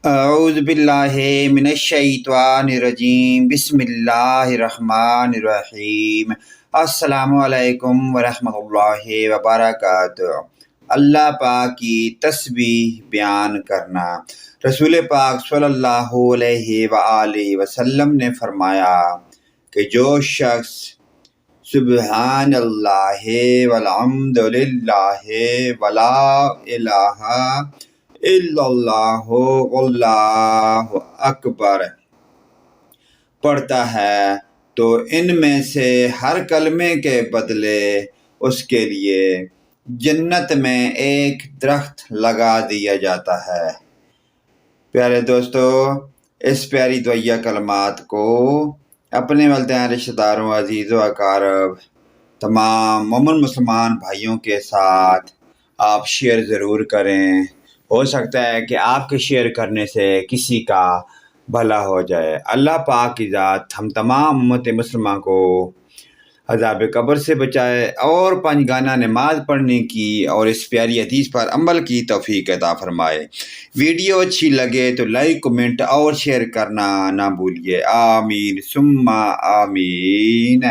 اعوذ باللہ من الشیطان الرجیم، بسم اللہ الرحمن الرحیم۔ السلام علیکم ورحمۃ اللہ وبرکاتہ۔ اللہ پاک کی تسبیح بیان کرنا۔ رسول پاک صلی اللہ علیہ وآلہ وسلم نے فرمایا کہ جو شخص سبحان اللہ والحمد للہ ولا الہ الا اللہ واللہ اکبر پڑھتا ہے تو ان میں سے ہر کلمے کے بدلے اس کے لیے جنت میں ایک درخت لگا دیا جاتا ہے۔ پیارے دوستو، اس پیاری دعائیہ کلمات کو اپنے والدین، رشتہ داروں، عزیز و اقارب، تمام مومن مسلمان بھائیوں کے ساتھ آپ شیئر ضرور کریں۔ ہو سکتا ہے کہ آپ کے شیئر کرنے سے کسی کا بھلا ہو جائے۔ اللہ پاک کی ذات ہم تمام امت مسلمہ کو عذاب قبر سے بچائے اور پنج گانہ نماز پڑھنے کی اور اس پیاری حدیث پر عمل کی توفیق عطا فرمائے۔ ویڈیو اچھی لگے تو لائک، کمنٹ اور شیئر کرنا نہ بھولیے۔ آمین ثم آمین۔